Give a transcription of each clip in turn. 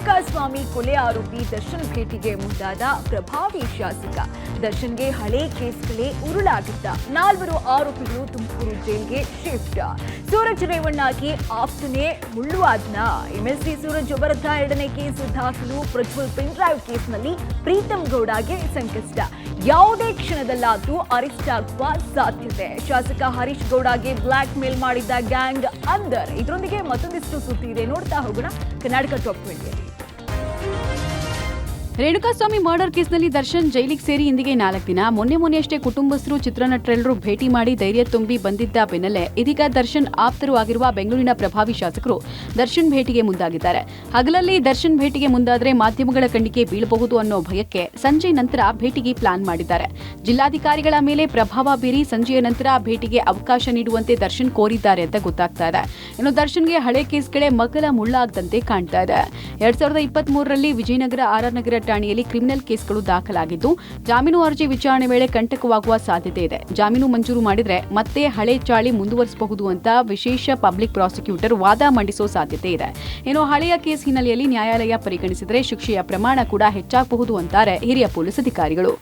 ರೇಣುಕಾಸ್ವಾಮಿ ಕೊಲೆ ಆರೋಪಿ ದರ್ಶನ್ ಭೇಟಿಗೆ ಮುಂದಾದ ಪ್ರಭಾವಿ ಶಾಸಕ ದರ್ಶನ್ಗೆ ಹಳೆ ಕೇಸ್ಗಳೇ ಉರುಳಾಗಿದ್ದ 4 ಆರೋಪಿಗಳು ತುಮಕೂರು ಜೈಲ್ಗೆ ಶಿಫ್ಟ್. ಸೂರಜ್ ರೇವಣ್ಣಗೆ ಆಪ್ತನೇ ಮುಳ್ಳುವಾದ್ನ. ಎಂಎಲ್ಸಿ ಸೂರಜ್ ವಿರುದ್ಧ 2ನೇ ಕೇಸ್ ದಾಖಲು. ಪ್ರಜ್ವಲ್ ಪೆನ್ ಡ್ರೈವ್ ಕೇಸ್ನಲ್ಲಿ ಪ್ರೀತಂ ಗೌಡಗೆ ಸಂಕಷ್ಟ. ಯಾವುದೇ ಕ್ಷಣದಲ್ಲಾದರೂ ಅರೆಸ್ಟ್ ಆಗುವ ಸಾಧ್ಯತೆ. ಶಾಸಕ ಹರೀಶ್ ಗೌಡಗೆ ಬ್ಲಾಕ್ ಮೇಲ್ ಮಾಡಿದ್ದ ಗ್ಯಾಂಗ್ ಅಂದರ್. ಇದರೊಂದಿಗೆ ಮತ್ತೊಂದಿಷ್ಟು ಸುದ್ದಿ ಇದೆ, ನೋಡ್ತಾ ಹೋಗೋಣ ಕರ್ನಾಟಕ ಟಾಪ್ 20. ರೇಣುಕಾಸ್ವಾಮಿ ಮರ್ಡರ್ ಕೇಸ್ನಲ್ಲಿ ದರ್ಶನ್ ಜೈಲಿಗೆ ಸೇರಿ ಇಂದಿಗೆ 4 ದಿನ. ಮೊನ್ನೆಯಷ್ಟೇ ಕುಟುಂಬಸ್ಥರು, ಚಿತ್ರನಟರೆಲ್ಲರೂ ಭೇಟಿ ಮಾಡಿ ಧೈರ್ಯ ತುಂಬಿ ಬಂದಿದ್ದ ಬೆನ್ನಲ್ಲೇ ಇದೀಗ ದರ್ಶನ್ ಆಪ್ತರು ಆಗಿರುವ ಬೆಂಗಳೂರಿನ ಪ್ರಭಾವಿ ಶಾಸಕರು ದರ್ಶನ್ ಭೇಟಿಗೆ ಮುಂದಾಗಿದ್ದಾರೆ. ಹಗಲಲ್ಲಿ ದರ್ಶನ್ ಭೇಟಿಗೆ ಮುಂದಾದರೆ ಮಾಧ್ಯಮಗಳ ಕಣ್ಣಿಗೆ ಬೀಳಬಹುದು ಅನ್ನೋ ಭಯಕ್ಕೆ ಸಂಜೆ ನಂತರ ಭೇಟಿಗೆ ಪ್ಲಾನ್ ಮಾಡಿದ್ದಾರೆ. ಜಿಲ್ಲಾಧಿಕಾರಿಗಳ ಮೇಲೆ ಪ್ರಭಾವ ಬೀರಿ ಸಂಜೆಯ ನಂತರ ಭೇಟಿಗೆ ಅವಕಾಶ ನೀಡುವಂತೆ ದರ್ಶನ್ ಕೋರಿದ್ದಾರೆ ಅಂತ ಗೊತ್ತಾಗ್ತಾ ಇದೆ. ಇನ್ನು ದರ್ಶನ್ಗೆ ಹಳೆ ಕೇಸ್ಗಳೇ ಮಗ್ಗಲ ಮುಳ್ಳಾಗದಂತೆ ಕಾಣ್ತಾ ಇದೆ. 2023ರಲ್ಲಿ ವಿಜಯನಗರ ಆರ್ಆರ್ ನಗರ ಠಾಣೆಯಲ್ಲಿ ಕ್ರಿಮಿನಲ್ ಕೇಸ್ಗಳು ದಾಖಲಾಗಿದ್ದು, ಜಾಮೀನು ಅರ್ಜಿ ವಿಚಾರಣೆ ವೇಳೆ ಕಂಟಕವಾಗುವ ಸಾಧ್ಯತೆ ಇದೆ. ಜಾಮೀನು ಮಂಜೂರು ಮಾಡಿದ್ರೆ ಮತ್ತೆ ಹಳೆ ಚಾಳಿ ಮುಂದುವರಿಸಬಹುದು ಅಂತ ವಿಶೇಷ ಪಬ್ಲಿಕ್ ಪ್ರಾಸಿಕ್ಯೂಟರ್ ವಾದ ಮಂಡಿಸೋ ಸಾಧ್ಯತೆ ಇದೆ. ಇನ್ನು ಹಳೆಯ ಕೇಸ್ ಹಿನ್ನೆಲೆಯಲ್ಲಿ ನ್ಯಾಯಾಲಯ ಪರಿಗಣಿಸಿದರೆ ಶಿಕ್ಷೆಯ ಪ್ರಮಾಣ ಕೂಡ ಹೆಚ್ಚಾಗಬಹುದು ಅಂತಾರೆ ಹಿರಿಯ ಪೊಲೀಸ್ ಅಧಿಕಾರಿಗಳು.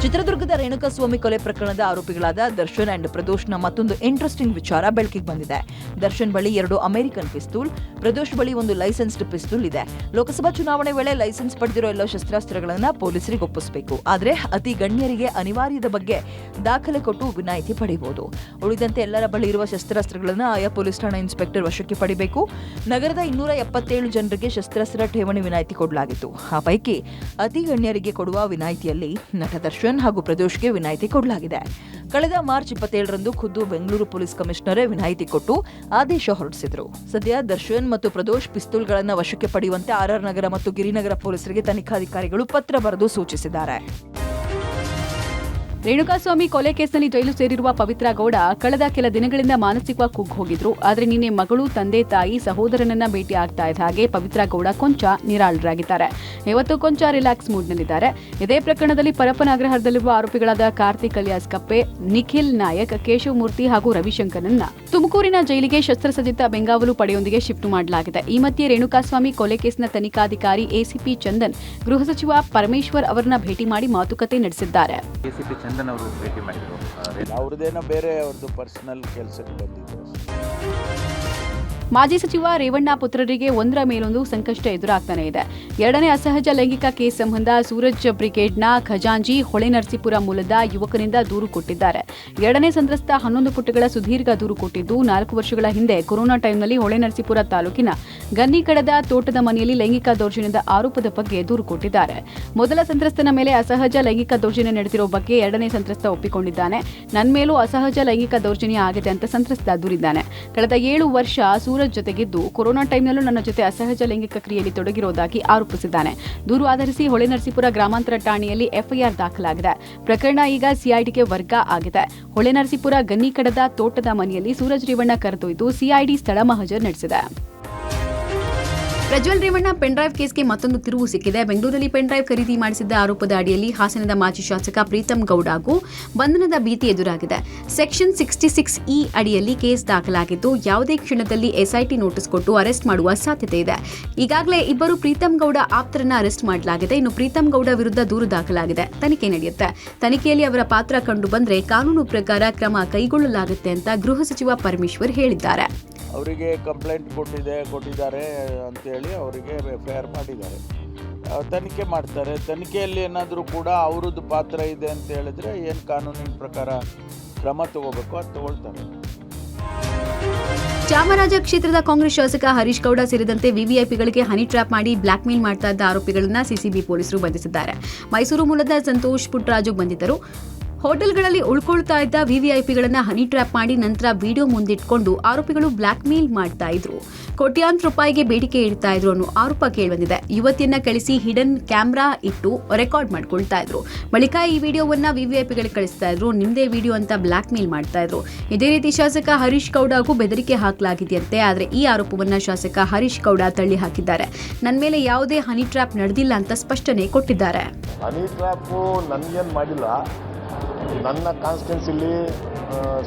ಚಿತ್ರದುರ್ಗದ ರೇಣುಕಾಸ್ವಾಮಿ ಕೊಲೆ ಪ್ರಕರಣದ ಆರೋಪಿಗಳಾದ ದರ್ಶನ್ ಅಂಡ್ ಪ್ರದೋಷ್ನ ಮತ್ತೊಂದು ಇಂಟ್ರೆಸ್ಟಿಂಗ್ ವಿಚಾರ ಬೆಳಕಿಗೆ ಬಂದಿದೆ. ದರ್ಶನ್ ಬಳಿ 2 ಅಮೆರಿಕನ್ ಪಿಸ್ತೂಲ್, ಪ್ರದೋಷ್ ಬಳಿ ಒಂದು ಲೈಸೆನ್ಸ್ಡ್ ಪಿಸ್ತೂಲ್ ಇದೆ. ಲೋಕಸಭಾ ಚುನಾವಣೆ ವೇಳೆ ಲೈಸೆನ್ಸ್ ಪಡೆದಿರೋ ಎಲ್ಲ ಶಸ್ತ್ರಾಸ್ತ್ರಗಳನ್ನು ಪೊಲೀಸರಿಗೆ ಒಪ್ಪಿಸಬೇಕು. ಆದರೆ ಅತಿ ಗಣ್ಯರಿಗೆ ಅನಿವಾರ್ಯದ ಬಗ್ಗೆ ದಾಖಲೆ ಕೊಟ್ಟು ವಿನಾಯಿತಿ ಪಡೆಯಬಹುದು. ಉಳಿದಂತೆ ಎಲ್ಲರ ಬಳಿ ಇರುವ ಶಸ್ತ್ರಾಸ್ತ್ರಗಳನ್ನು ಆಯಾ ಪೊಲೀಸ್ ಠಾಣಾ ಇನ್ಸ್ಪೆಕ್ಟರ್ ವಶಕ್ಕೆ ಪಡೆಯಬೇಕು. ನಗರದ 277 ಜನರಿಗೆ ಶಸ್ತ್ರಾಸ್ತ್ರ ಠೇವಣಿ ವಿನಾಯಿತಿ ಕೊಡಲಾಗಿತ್ತು. ಆ ಪೈಕಿ ಅತಿ ಗಣ್ಯರಿಗೆ ಕೊಡುವ ವಿನಾಯಿತಿಯಲ್ಲಿ ನಟ ದರ್ಶನ್ ಹಾಗೂ ಪ್ರದೋಷ್ಗೆ ವಿನಾಯಿತಿ ಕೊಡಲಾಗಿದೆ. ಕಳೆದ ಮಾರ್ಚ್ 27ರಂದು ಖುದ್ದು ಬೆಂಗಳೂರು ಪೊಲೀಸ್ ಕಮಿಷನರೇ ವಿನಾಯಿತಿ ಕೊಟ್ಟು ಆದೇಶ ಹೊರಡಿಸಿದ್ರು. ಸದ್ಯ ದರ್ಶನ್ ಮತ್ತು ಪ್ರದೋಷ್ ಪಿಸ್ತೂಲ್ಗಳನ್ನು ವಶಕ್ಕೆ ಪಡೆಯುವಂತೆ ಆರ್ಆರ್ ನಗರ ಮತ್ತು ಗಿರಿನಗರ ಪೊಲೀಸರಿಗೆ ತನಿಖಾಧಿಕಾರಿಗಳು ಪತ್ರ ಬರೆದು ಸೂಚಿಸಿದ್ದಾರೆ. ರೇಣುಕಾಸ್ವಾಮಿ ಕೊಲೆ ಕೇಸ್ನಲ್ಲಿ ಜೈಲು ಸೇರಿರುವ ಪವಿತ್ರ ಗೌಡ ಕಳೆದ ಕೆಲ ದಿನಗಳಿಂದ ಮಾನಸಿಕವಾಗಿ ಕುಗ್ಗಿ ಹೋಗಿದ್ರು. ಆದರೆ ನಿನ್ನೆ ಮಗಳು, ತಂದೆ, ತಾಯಿ, ಸಹೋದರನನ್ನ ಭೇಟಿ ಆಗ್ತಾ ಇದ್ದ ಹಾಗೆ ಪವಿತ್ರ ಗೌಡ ಕೊಂಚ ನಿರಾಳರಾಗಿದ್ದಾರೆ. ಇವತ್ತು ಕೊಂಚ ರಿಲ್ಯಾಕ್ಸ್ ಮೂಡ್ನಲ್ಲಿದ್ದಾರೆ. ಇದೇ ಪ್ರಕರಣದಲ್ಲಿ ಪರಪ್ಪನ ಅಗ್ರಹಾರದಲ್ಲಿರುವ ಆರೋಪಿಗಳಾದ ಕಾರ್ತಿಕ್ ಅಲಿಯಾಸ್ ಕಪ್ಪೆ, ನಿಖಿಲ್ ನಾಯಕ್, ಕೇಶವಮೂರ್ತಿ ಹಾಗೂ ರವಿಶಂಕರ್ನನ್ನ ತುಮಕೂರಿನ ಜೈಲಿಗೆ ಶಸ್ತ್ರಸಜ್ಜಿತ ಬೆಂಗಾವಲು ಪಡೆಯೊಂದಿಗೆ ಶಿಫ್ಟ್ ಮಾಡಲಾಗಿದೆ. ಈ ಮಧ್ಯೆ ರೇಣುಕಾಸ್ವಾಮಿ ಕೊಲೆ ಕೇಸ್ನ ತನಿಖಾಧಿಕಾರಿ ಎಸಿಪಿ ಚಂದನ್ ಗೃಹ ಸಚಿವ ಪರಮೇಶ್ವರ್ ಅವರನ್ನ ಭೇಟಿ ಮಾಡಿ ಮಾತುಕತೆ ನಡೆಸಿದ್ದಾರೆ. ಅವ್ರದ್ದೇನೋ ಬೇರೆ ಅವ್ರದ್ದು ಪರ್ಸನಲ್ ಕೆಲಸಕ್ಕೆ ಬಂದಿದ್ರು. ಮಾಜಿ ಸಚಿವ ರೇವಣ್ಣ ಪುತ್ರರಿಗೆ ಒಂದರ ಮೇಲೊಂದು ಸಂಕಷ್ಟ ಎದುರಾಗ್ತಾನೆ ಇದೆ. 2ನೇ ಅಸಹಜ ಲೈಂಗಿಕ ಕೇಸ್ ಸಂಬಂಧ ಸೂರಜ್ ಬ್ರಿಗೇಡ್ನ ಖಜಾಂಜಿ ಹೊಳೆನರಸೀಪುರ ಮೂಲದ ಯುವಕನಿಂದ ದೂರು ಕೊಟ್ಟಿದ್ದಾರೆ. 2ನೇ ಸಂತ್ರಸ್ತ 11 ಪುಟಗಳ ಸುದೀರ್ಘ ದೂರು ಕೊಟ್ಟಿದ್ದು, 4 ವರ್ಷಗಳ ಹಿಂದೆ ಕೊರೋನಾ ಟೈಮ್ನಲ್ಲಿ ಹೊಳೆನರಸೀಪುರ ತಾಲೂಕಿನ ಗನ್ನಿಕಡದ ತೋಟದ ಮನೆಯಲ್ಲಿ ಲೈಂಗಿಕ ದೌರ್ಜನ್ಯದ ಆರೋಪದ ಬಗ್ಗೆ ದೂರು ಕೊಟ್ಟಿದ್ದಾರೆ. ಮೊದಲ ಸಂತ್ರಸ್ತನ ಮೇಲೆ ಅಸಹಜ ಲೈಂಗಿಕ ದೌರ್ಜನ್ಯ ನಡೆದಿರೋ ಬಗ್ಗೆ 2ನೇ ಸಂತ್ರಸ್ತ ಒಪ್ಪಿಕೊಂಡಿದ್ದಾನೆ. ನನ್ನ ಮೇಲೂ ಅಸಹಜ ಲೈಂಗಿಕ ದೌರ್ಜನ್ಯ ಆಗಿದೆ ಅಂತ ಸಂತ್ರಸ್ತ ದೂರಿದ್ದಾನೆ. ಕಳೆದ 7 ವರ್ಷ ಸೂರಜ್ ಜೊತೆಗಿದ್ದು ಕೊರೋನಾ ಟೈಮ್ನಲ್ಲೂ ನನ್ನ ಜೊತೆ ಅಸಹಜ ಲೈಂಗಿಕ ಕ್ರಿಯೆಯಲ್ಲಿ ತೊಡಗಿರುವುದಾಗಿ ಆರೋಪಿಸಿದ್ದಾನೆ. ದೂರು ಆಧರಿಸಿ ಹೊಳೆನರಸೀಪುರ ಗ್ರಾಮಾಂತರ ಠಾಣೆಯಲ್ಲಿ ಎಫ್ಐಆರ್ ದಾಖಲಾಗಿದೆ. ಪ್ರಕರಣ ಈಗ ಸಿಐಡಿಗೆ ವರ್ಗ ಆಗಿದೆ. ಹೊಳೆನರಸೀಪುರ ಗನ್ನಿಕಡದ ತೋಟದ ಮನೆಯಲ್ಲಿ ಸೂರಜ್ ರೇವಣ್ಣ ಕರೆದೊಯ್ದು ಸಿಐಡಿ ಸ್ಥಳ ಮಹಜರ್ ನಡೆಸಿದೆ. ಪ್ರಜ್ವಲ್ ರೇವಣ್ಣ ಪೆನ್ಡ್ರೈವ್ ಕೇಸ್ಗೆ ಮತ್ತೊಂದು ತಿರುವು ಸಿಕ್ಕಿದೆ. ಬೆಂಗಳೂರಲ್ಲಿ ಪೆನ್ಡ್ರೈವ್ ಖರೀದಿ ಮಾಡಿಸಿದ್ದ ಆರೋಪದ ಅಡಿಯಲ್ಲಿ ಹಾಸನದ ಮಾಜಿ ಶಾಸಕ ಪ್ರೀತಂ ಗೌಡಗೂ ಬಂಧನದ ಭೀತಿ ಎದುರಾಗಿದೆ. ಸೆಕ್ಷನ್ 66E ಅಡಿಯಲ್ಲಿ ಕೇಸ್ ದಾಖಲಾಗಿದ್ದು, ಯಾವುದೇ ಕ್ಷಣದಲ್ಲಿ ಎಸ್ಐಟಿ ನೋಟಿಸ್ ಕೊಟ್ಟು ಅರೆಸ್ಟ್ ಮಾಡುವ ಸಾಧ್ಯತೆ ಇದೆ. ಈಗಾಗಲೇ 2 ಪ್ರೀತಂ ಗೌಡ ಆಪ್ತರನ್ನ ಅರೆಸ್ಟ್ ಮಾಡಲಾಗಿದೆ. ಇನ್ನು ಪ್ರೀತಂ ಗೌಡ ವಿರುದ್ಧ ದೂರು ದಾಖಲಾಗಿದೆ. ತನಿಖೆ ನಡೆಯುತ್ತೆ. ತನಿಖೆಯಲ್ಲಿ ಅವರ ಪಾತ್ರ ಕಂಡು ಬಂದರೆ ಕಾನೂನು ಪ್ರಕಾರ ಕ್ರಮ ಕೈಗೊಳ್ಳಲಾಗುತ್ತೆ ಅಂತ ಗೃಹ ಸಚಿವ ಪರಮೇಶ್ವರ್ ಹೇಳಿದ್ದಾರೆ. ಅವರಿಗೆ ಕಂಪ್ಲೇಂಟ್ ಕೊಟ್ಟಿದ್ದಾರೆ ಅಂತೇಳಿ ಅವರಿಗೆ ಎಫ್ಐಆರ್ ಮಾಡಿದ್ದಾರೆ. ತನಿಖೆ ಮಾಡ್ತಾರೆ. ತನಿಖೆಯಲ್ಲಿ ಏನಾದರೂ ಕೂಡ ಅವರದ್ದು ಪಾತ್ರ ಇದೆ ಅಂತ ಹೇಳಿದ್ರೆ ಏನು ಕಾನೂನಿನ ಪ್ರಕಾರ ಕ್ರಮ ತಗೋಬೇಕು ಅದು ತಗೊಳ್ತಾರೆ. ಚಾಮರಾಜ ಕ್ಷೇತ್ರದ ಕಾಂಗ್ರೆಸ್ ಶಾಸಕ ಹರೀಶ್ ಗೌಡ ಸೇರಿದಂತೆ ವಿವಿಐಪಿಗಳಿಗೆ ಹನಿ ಟ್ರ್ಯಾಪ್ ಮಾಡಿ ಬ್ಲಾಕ್ ಮೇಲ್ ಮಾಡ್ತಾ ಇದ್ದ ಆರೋಪಿಗಳನ್ನ ಸಿಸಿಬಿ ಪೊಲೀಸರು ಬಂಧಿಸಿದ್ದಾರೆ. ಮೈಸೂರು ಮೂಲದ ಸಂತೋಷ್ ಪುಟ್ಟರಾಜು ಬಂಧಿತರು. ಹೋಟೆಲ್ಗಳಲ್ಲಿ ಉಳ್ಕೊಳ್ತಾ ಇದ್ದ ವಿವಿಐಪಿಗಳನ್ನ ಹನಿ ಟ್ರ್ಯಾಪ್ ಮಾಡಿ ನಂತರ ವಿಡಿಯೋ ಮುಂದಿಟ್ಕೊಂಡು ಆರೋಪಿಗಳು ಬ್ಲಾಕ್ ಮೇಲ್ ಮಾಡ್ತಾ ಇದ್ರು. ಕೋಟ್ಯಾಂತರ ರೂಪಾಯಿಗೆ ಬೇಡಿಕೆ ಇಡ್ತಾ ಇದ್ರು ಅನ್ನೋ ಆರೋಪ ಕೇಳಿಬಂದಿದೆ. ಯುವತಿಯನ್ನ ಕಳಿಸಿ ಹಿಡನ್ ಕ್ಯಾಮೆರಾ ಇಟ್ಟು ರೆಕಾರ್ಡ್ ಮಾಡ್ಕೊಳ್ತಾ ಇದ್ರು. ಬಳಿಕ ಈ ವಿಡಿಯೋವನ್ನ ವಿವಿಐಪಿಗಳಿಗೆ ಕಳಿಸ್ತಾ ಇದ್ರು. ನಿಮ್ದೇ ವಿಡಿಯೋ ಅಂತ ಬ್ಲಾಕ್ ಮೇಲ್ ಮಾಡ್ತಾ ಇದ್ರು. ಇದೇ ರೀತಿ ಶಾಸಕ ಹರೀಶ್ ಗೌಡಗೂ ಬೆದರಿಕೆ ಹಾಕಲಾಗಿದೆಯಂತೆ. ಆದರೆ ಈ ಆರೋಪವನ್ನ ಶಾಸಕ ಹರೀಶ್ ಗೌಡ ತಳ್ಳಿ ಹಾಕಿದ್ದಾರೆ. ನನ್ನ ಮೇಲೆ ಯಾವುದೇ ಹನಿ ಟ್ರ್ಯಾಪ್ ನಡೆದಿಲ್ಲ ಅಂತ ಸ್ಪಷ್ಟನೆ ಕೊಟ್ಟಿದ್ದಾರೆ. ಹನಿ ಟ್ರ್ಯಾಪ್ ನನಗೇನು ಮಾಡಿಲ್ಲ. ನನ್ನ ಕಾನ್ಸ್ಟಿಟ್ಯೂನ್ಸಿಲಿ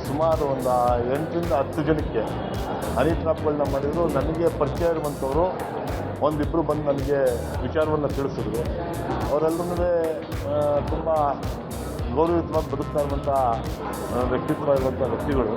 ಸುಮಾರು ಒಂದು 8 ರಿಂದ 10 ಜನಕ್ಕೆ ಹನಿ ಟ್ರಾಪ್ಗಳನ್ನ ಮಾಡಿದ್ರು. ನನಗೆ ಪರಿಚಯ ಇರುವಂಥವರು ಒಂದಿಬ್ಬರು ಬಂದು ನನಗೆ ವಿಚಾರವನ್ನು ತಿಳಿಸಿದ್ರು. ಅವರೆಲ್ಲರೂ ತುಂಬ ಗೌರವಯುತವಾಗಿ ಬದುಕ್ತಾ ಇರುವಂಥ ವ್ಯಕ್ತಿತ್ವ ಇರುವಂಥ ವ್ಯಕ್ತಿಗಳು.